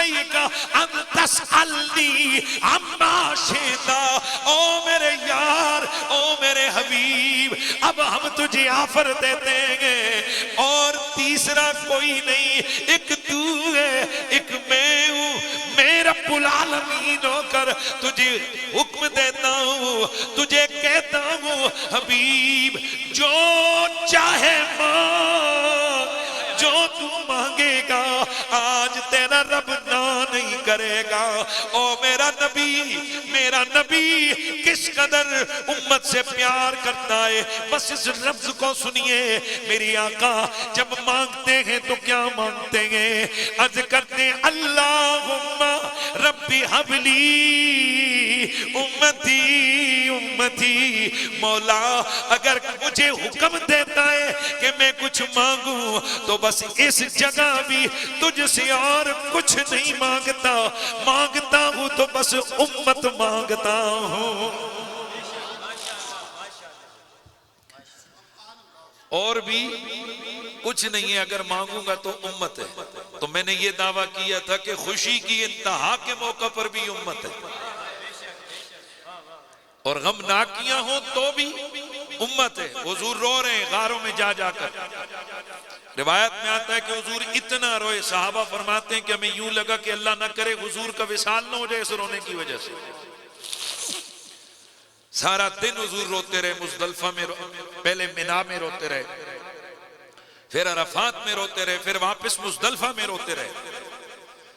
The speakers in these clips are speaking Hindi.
अलैका अन तसअलनी अम्मा शिता। ओ मेरे यार, ओ मेरे हबीब, अब हम तुझे ऑफर देते हैं और तीसरा कोई नहीं, एक तू है, एक मैं हूं। मैं रब्बुल आलमीन होकर तुझे हुक्म देता हूं, तुझे कहता हूं हबीब, जो चाहे मांग, जो तू मांगेगा आज तेरा रब ना नहीं करेगा। ओ मेरा नबी किस कदर उम्मत से प्यार करता है, बस इस लफ्ज को सुनिए। मेरी आका जब मांगते हैं तो क्या मांगते हैं? अर्ज करते अल्लाहुम्मा रब्बी हबली उम्मती उम्मती। मौला अगर मुझे हुक्म देता है कि मैं कुछ मांगू तो बस इस जगह भी तुझसे और कुछ नहीं मांगता, मांगता हूं तो बस उम्मत मांगता हूं। और भी कुछ नहीं है, अगर मांगूंगा तो उम्मत है। तो मैंने ये दावा किया था कि खुशी की इंतहा के मौके पर भी उम्मत है और गमनाकियां हो तो भी उम्मत है। हुजूर रो रहे हैं गारों में जा जाकर। रिवायत में आता है कि हुजूर इतना रोए, सहाबा फरमाते हैं कि हमें यूं लगा कि अल्लाह ना करे हुजूर का विसाल ना हो जाए इस रोने की वजह से। सारा दिन हुजूर रोते रहे, मुजदलफा में पहले मिना में रोते रहे, फिर अरफात में रोते रहे, फिर वापस मुजदलफा में रोते रहे।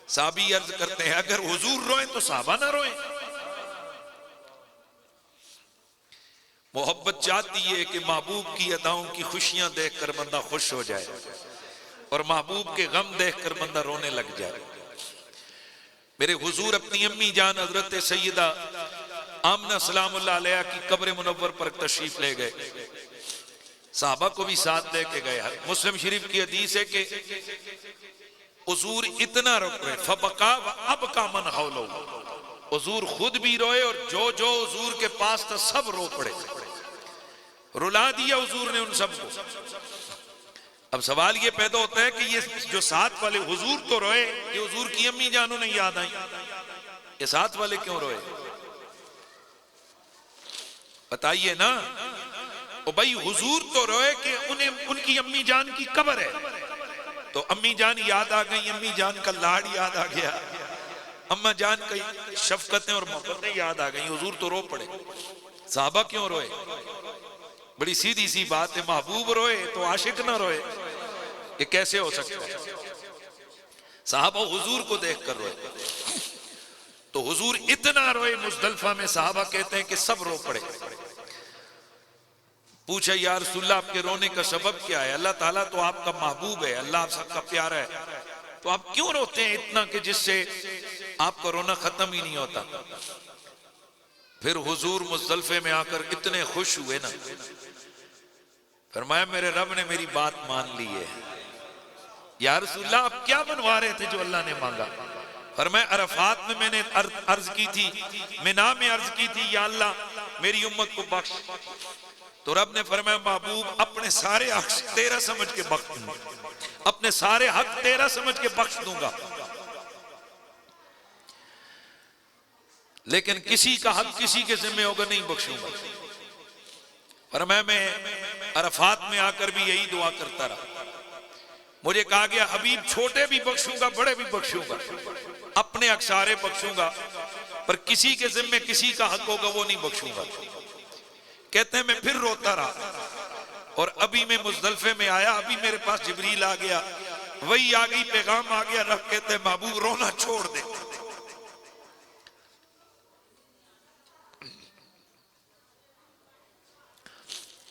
साहबी अर्ज करते हैं अगर हुजूर रोए तो साहबा ना रोए। मोहब्बत चाहती है कि महबूब की अदाओं की खुशियां देखकर बंदा खुश हो जाए और महबूब के गम देखकर बंदा रोने लग जाए। मेरे हुजूर अपनी अम्मी जान हजरत सैयदा आमना सलामुल्लाह अलैहा की कब्र मुनव्वर पर तशरीफ ले गए, साहबा को भी साथ लेके गए। मुस्लिम शरीफ की हदीस है कि हुजूर इतना रोक रहे फबका अब का मन हौलो, हुजूर खुद भी रोए और जो जो हुजूर के पास था सब रो पड़े, रुला दिया हुजूर ने उन सबको। अब सवाल ये पैदा होता है कि ये जो साथ वाले हुजूर तो रोए, ये हुजूर की अम्मी जानों ने याद आई, ये साथ वाले क्यों रोए? बताइए ना। ओ भाई हुजूर तो रोए कि उन्हें उनकी अम्मी जान की कब्र है, तो अम्मी जान याद आ गई, अम्मी जान का लाड याद आ गया, अम्मा जान की शफकतें और मोहब्बतें याद आ गई, हुजूर तो रो पड़े। साहबा क्यों रोए? बड़ी सीधी सी बात है, महबूब रोए तो आशिक ना रोए, ये कैसे हो सकता है? साहबा हुजूर को देखकर रोए, तो हुजूर इतना रोए मुजदलफा में, साहबा कहते हैं कि सब रो पड़े। पूछा या रसूलल्लाह आपके रोने का सबब क्या है? अल्लाह ताला तो आपका महबूब है, अल्लाह आप सबका प्यारा है, तो आप क्यों रोते हैं इतना कि जिससे आपका रोना खत्म ही नहीं होता? फिर हुजूर मुजदलफे में आकर इतने खुश हुए ना, फरमाया मेरे रब ने मेरी बात मान ली है। या रसूलल्लाह आप क्या बनवा रहे थे जो अल्लाह ने मांगा? फरमाया अरफात में मैंने अर्ज की थी, मिना में अर्ज की थी या अल्लाह मेरी उम्मत को बख्श, तो रब ने फरमाया महबूब अपने सारे हक तेरा समझ के बख्श दूंगा, अपने सारे हक तेरा समझ के बख्श दूंगा, लेकिन किसी का हक किसी के जिम्मे होगा नहीं बख्शूंगा। फरमाया मैं अरफात में आकर भी यही दुआ करता रहा। मुझे कहा गया हबीब छोटे भी बख्शूंगा बड़े भी बख्शूंगा, अपने हक सारे बख्शूंगा, पर किसी के जिम्मे किसी का हक होगा वो नहीं बख्शूंगा। कहते हैं मैं फिर रोता रहा और अभी मैं मुजदलफे में आया, अभी मेरे पास जिब्रील आ गया, वही आ गई, पैगाम आ गया। रब कहते हैं महबूब रोना छोड़ दे,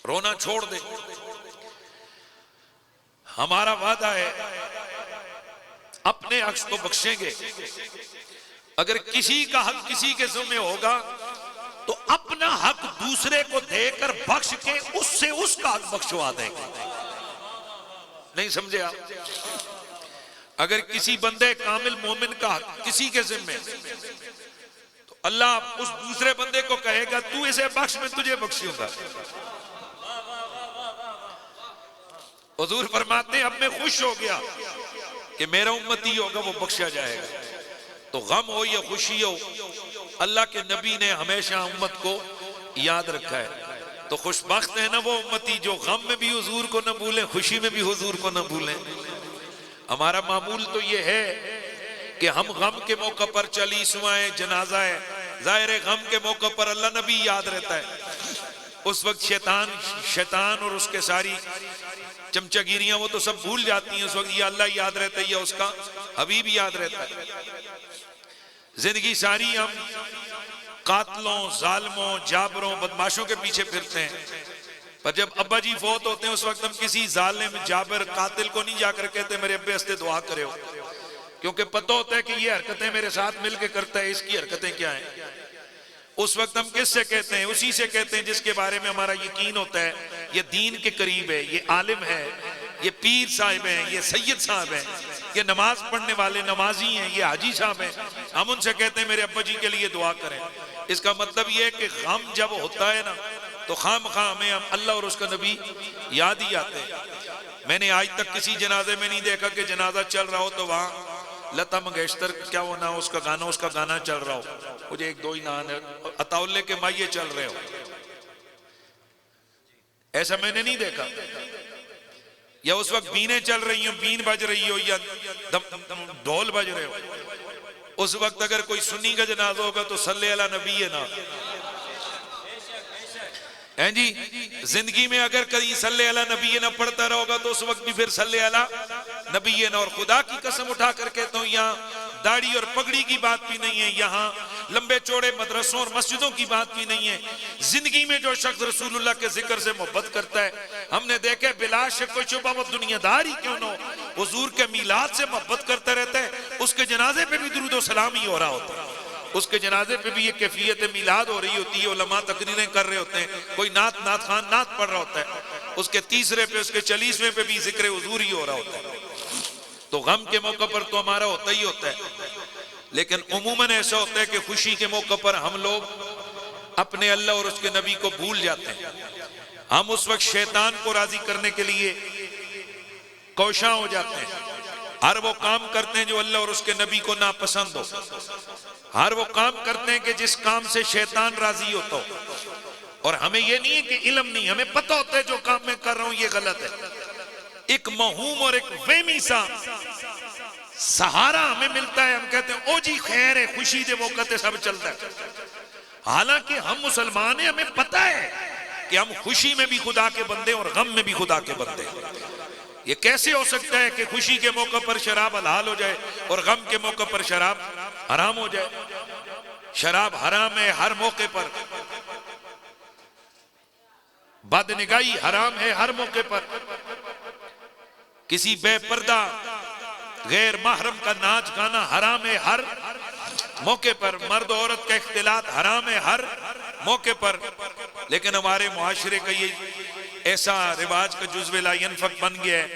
रोना छोड़ दे, हमारा वादा है अपने हक तो बख्शेंगे, अगर किसी का हक किसी के जिम्मे होगा तो अपना हक दूसरे को देकर बख्श के उससे उसका हक बख्शवा देंगे। नहीं समझे आप? अगर किसी बंदे कामिल मोमिन का हक किसी के जिम्मे, तो अल्लाह उस दूसरे बंदे को कहेगा तू इसे बख्श, मैं तुझे बख्शूंगा। हुजूर फरमाते हैं अब मैं खुश हो गया कि मेरा उम्मती होगा वो बख्शा जाएगा। तो गम हो या खुशी हो, अल्लाह के नबी ने हमेशा उम्मत को याद रखा है। तो खुशबख्त है ना वो उम्मती जो गम में भी हुजूर को न भूलें, खुशी में भी हुजूर को न भूलें। हमारा मामूल तो ये है कि हम गम के मौके पर चालीसवां जनाजा है, जाहिर गम के मौके पर अल्लाह नबी याद रहता है। उस वक्त शैतान और उसके सारी चमचागिरियां वो तो सब भूल जाती हैं। उस वक्त ये अल्लाह याद रहता है या उसका हबीब याद रहता है। जिंदगी सारी हम कातलों, जालिमों, जाबरों, बदमाशों के पीछे फिरते हैं, पर जब अब्बा जी फौत होते हैं उस वक्त हम किसी जालिम, जाबर, कातिल को नहीं जाकर कहते मेरे अब्बे हस्ते दुआ करे, क्योंकि पता होता है कि ये हरकतें मेरे साथ मिलके करता है, इसकी हरकतें क्या हैं। उस वक्त हम किससे कहते हैं? उसी से कहते हैं जिसके बारे में हमारा यकीन होता है ये दीन के करीब है, ये आलिम है, ये पीर साहिब हैं, ये सैयद साहब हैं, ये नमाज पढ़ने वाले नमाजी हैं, ये हाजी साहब हैं। हम उनसे कहते हैं मेरे अब्बा जी के लिए दुआ करें। इसका मतलब ये है कि गम जब होता है ना तो खामखा हमें हम अल्लाह और उसका नबी याद ही आते हैं। मैंने आज तक किसी जनाजे में नहीं देखा कि जनाजा चल रहा हो तो वहां लता मंगेशकर क्या वो ना उसका गाना चल रहा हो, मुझे एक दो ही नाम है, अताउल्ले के माये चल रहे हो, ऐसा मैंने नहीं देखा। या उस वक्त बीनें चल रही हो, बीन बज रही हो या ढोल बज रहे हो। उस वक्त अगर कोई सुन्नी का जनाजा होगा तो सल्ले अला नबी है ना हैं जी। जिंदगी में अगर कहीं सल्ले अला नबी ना पढ़ता रहोगा तो उस वक्त भी फिर सल्ले अला नबी ना। और खुदा की कसम उठा कर कहता हूं यहाँ दाढ़ी और पगड़ी की बात भी नहीं है, यहाँ लंबे चौड़े मदरसों और मस्जिदों की बात भी नहीं है। जिंदगी में जो शख्स रसूलुल्लाह के जिक्र से मोहब्बत करता है, हमने देखा बिला शक कोई शुबा वो दुनियादार ही क्यों ना हो, हुजूर के मीलाद से मोहब्बत करता रहता है, उसके जनाजे पे भी दुरूद व सलाम ही हो रहा होता है, उसके जनाजे पे भी ये कैफियत मिलाद हो रही होती है, उलमा तकरीरें कर रहे होते हैं, कोई नात खान नात पढ़ रहा होता है, उसके तीसरे पे उसके 40वें पे भी जिक्र हुजूर ही हो रहा होता है। तो गम के मौके पर तो हमारा होता ही होता है, लेकिन उमूमन ऐसा होता है कि खुशी के मौके पर हम लोग अपने अल्लाह और उसके नबी को भूल जाते हैं। हम उस वक्त शैतान को राजी करने के लिए कोशा हो जाते हैं, हर वो काम करते हैं जो अल्लाह और उसके नबी को नापसंद हो, हर वो काम करते हैं कि जिस काम से शैतान राजी होता हो। और हमें ये नहीं है कि इल्म नहीं, हमें पता होता है जो काम मैं कर रहा हूं ये गलत है। एक महूम और एक वेमी सा सहारा हमें मिलता है, हम कहते हैं ओ जी खैर है, खुशी दे मौके ते सब चलता है। हालांकि हम मुसलमान हैं, हमें पता है कि हम खुशी में भी खुदा के बंदे और गम में भी खुदा के बंदे। ये कैसे हो सकता है कि खुशी के मौके पर शराब हलाल हो जाए और गम के मौके पर शराब हराम हो जाए? शराब हराम है हर मौके पर, बदनिगाही हराम है हर मौके पर, किसी बेपर्दा गैर महरम का नाच गाना हराम है हर मौके पर, मर्द औरत का इख्तिलात हराम है हर मौके पर। लेकिन हमारे मुआशरे का ये ऐसा रिवाज का जुज़्वे ला यनफक बन गया है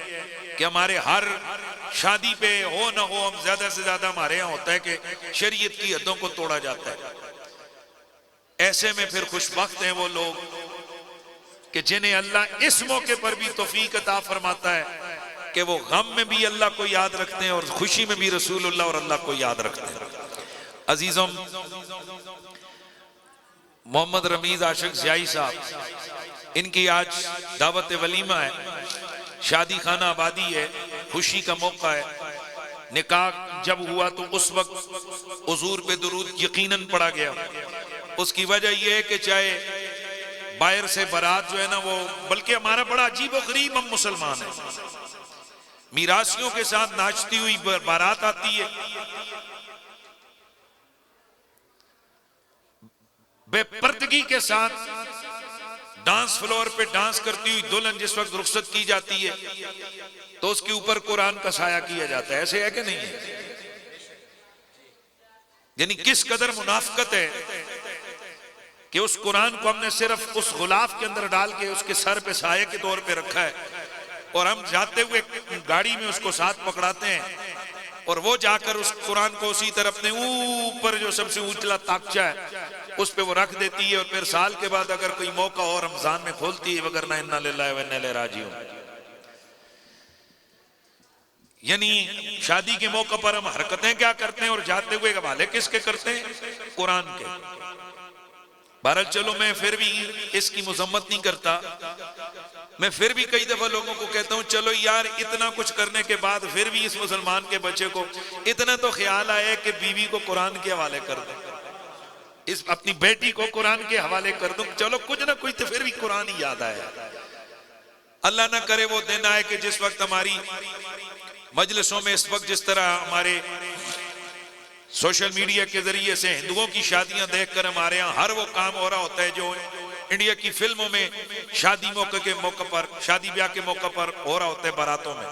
कि हमारे हर शादी पे हो ना हो, हम ज्यादा से ज्यादा हमारे यहाँ होता है कि शरीयत की हदों को तोड़ा जाता है। ऐसे में फिर खुशबख्त हैं वो लोग कि जिन्हें अल्लाह इस मौके पर भी तौफीक अता फरमाता है कि वो गम में भी अल्लाह को याद रखते हैं और खुशी में भी रसूलुल्लाह और अल्लाह को याद रखते हैं। अजीजों, मोहम्मद रमीज आशिक ज़ियाई साहब, इनकी आज दावत वलीमा है, शादी खाना आबादी है, खुशी का मौका है। निकाह जब हुआ तो उस वक्त हुजूर पे दुरूद यकीनन पड़ा गया। उसकी वजह यह है कि चाहे बाहर से बारात जो है ना वो, बल्कि हमारा बड़ा अजीब और गरीब हम मुसलमान है, मीरासियों के साथ नाचती हुई बारात आती है, बेपर्दगी के साथ डांस फ्लोर पे डांस करती हुई दुल्हन जिस वक्त रुखसत की जाती है तो उसके ऊपर कुरान का साया किया जाता है। ऐसे है कि नहीं है? यानी किस कदर मुनाफकत है कि उस कुरान को हमने सिर्फ उस गुलाफ के अंदर डाल के उसके सर पे साये के तौर पे रखा है, और हम जाते हुए गाड़ी में उसको साथ पकड़ाते हैं और वो जाकर उस कुरान को उसी तरह अपने ऊपर जो सबसे ऊंचला ताकचा है उस पे वो रख देती है, और फिर साल के बाद अगर कोई मौका हो रमजान में खोलती है, वगरना इन्ना लिल्लाहि व इन्ना इलैहि राजिऊन। यानी शादी के मौके पर हम हरकतें क्या करते हैं और जाते हुए हवाले किसके करते हैं? कुरान के। बहरहाल चलो, मैं फिर भी इसकी मजम्मत नहीं करता। मैं फिर भी कई दफा लोगों को कहता हूं, चलो यार, इतना कुछ करने के बाद फिर भी इस मुसलमान के बच्चे को इतना तो ख्याल आया कि बीवी को कुरान के हवाले कर दो, इस अपनी बेटी को कुरान के हवाले कर दूं। चलो कुछ ना कुछ तो फिर भी कुरान ही याद आया। अल्लाह ना करे वो दिन आए कि जिस वक्त हमारी मजलिसों में इस वक्त जिस तरह हमारे सोशल मीडिया के जरिए से हिंदुओं की शादियां देखकर हमारे यहाँ हर वो काम हो रहा होता है जो इंडिया की फिल्मों में शादी मौके के मौके पर, शादी ब्याह के मौके पर हो रहा होता है बारातों में,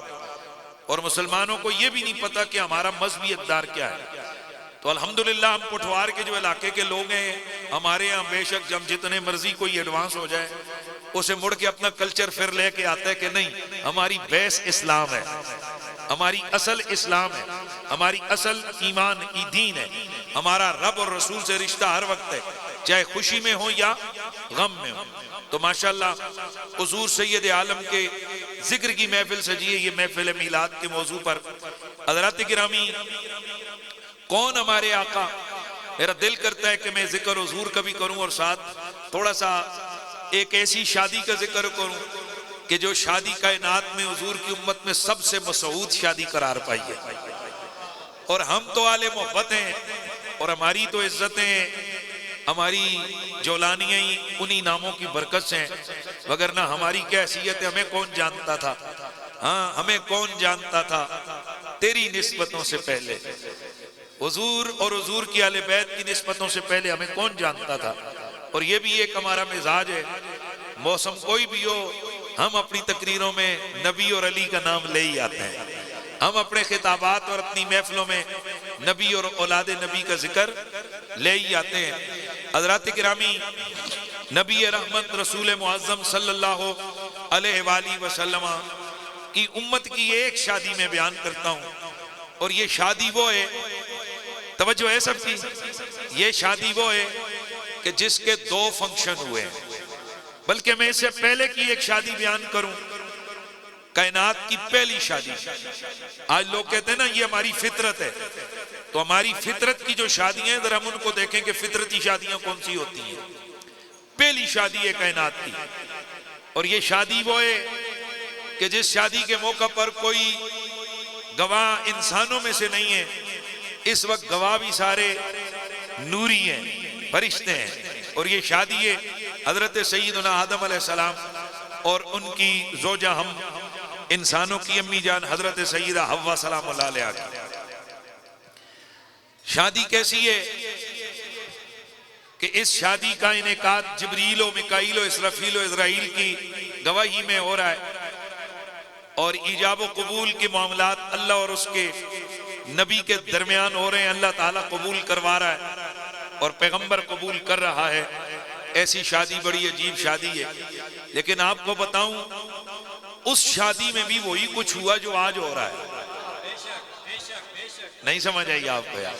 और मुसलमानों को यह भी नहीं पता कि हमारा मजहबी इक़दार क्या है। तो अल्हम्दुलिल्लाह हम पुठवार के जो इलाके के लोग हैं, हमारे यहाँ बेशक जब जितने मर्जी कोई एडवांस हो जाए उसे मुड़ के अपना कल्चर फिर लेके आता है कि नहीं, हमारी बेस इस्लाम है, हमारी असल इस्लाम है, हमारी असल ईमान की दीन है, हमारा रब और रसूल से रिश्ता हर वक्त है, चाहे खुशी में हो या गम में हो। तो माशाल्लाह हुजूर सैयद आलम के जिक्र की महफिल सजी है, ये महफिल मिलाद के मौजू पर। हज़रात गिरामी, कौन हमारे आका? मेरा दिल करता है कि मैं जिक्र हुजूर का भी करूं और साथ थोड़ा सा एक ऐसी शादी का जिक्र करूं कि जो शादी कायनात में हुजूर की उम्मत में सबसे मसऊद शादी करार पाई है। और हम तो आले मोहब्बत हैं और हमारी तो इज्जतें, हमारी जौलानियां ही उन्हीं नामों की बरकत से हैं, वगरना हमारी क्या हैसियत है हमें कौन जानता था? हाँ, हमें कौन जानता था तेरी निस्बतों से पहले? हुजूर और हुजूर की आले बैत की निस्बतों से पहले हमें कौन जानता था? और ये भी एक हमारा मिजाज है, मौसम कोई भी हो हम अपनी तकरीरों में नबी और अली का नाम ले ही आते हैं। हम अपने खिताबात और अपनी महफिलों में नबी और औलाद नबी का जिक्र ले ही आते हैं। हज़रात गिरामी, नबी रहमत रसूल मुअज़्ज़म सल्लल्लाहु अलैहि वसल्लम की उम्मत की एक शादी में बयान करता हूँ, और ये शादी वो है, तवज्जो है सबकी, ये शादी वो है कि जिसके 2 फंक्शन हुए हैं। बल्कि मैं इससे पहले की एक शादी बयान करूं, कायनात की पहली शादी। आज लोग कहते हैं ना ये हमारी फितरत है, तो हमारी फितरत की जो शादियां हैं जरा हम उनको देखें कि फितरती शादियां कौन सी होती हैं। पहली शादी है कायनात की, और ये शादी वो है कि जिस शादी के मौका पर कोई गवाह इंसानों में से नहीं है, इस वक्त गवाह भी सारे नूरी हैं, फरिश्ते हैं। और ये शादी है हजरत सैयदना आदम अलैहिस्सलाम और उनकी जोजा हम इंसानों की अम्मी जान हजरत सैयदा हव्वा सलामुल्लाह अलैहा की। शादी कैसी है कि इस शादी का इनेकाद जिब्रील, मिकाईल, इसराफील, इज़राइल की गवाही में हो रहा है, और ईजाब व कबूल के मामलात अल्लाह और उसके नबी के दरमियान हो रहे हैं। अल्लाह ताला कबूल करवा रहा है और पैगंबर कबूल कर रहा है। ऐसी शादी बड़ी अजीब शादी है। लेकिन आपको बताऊं, उस शादी में भी वही कुछ हुआ जो आज हो रहा है। नहीं समझ आई आपको यार?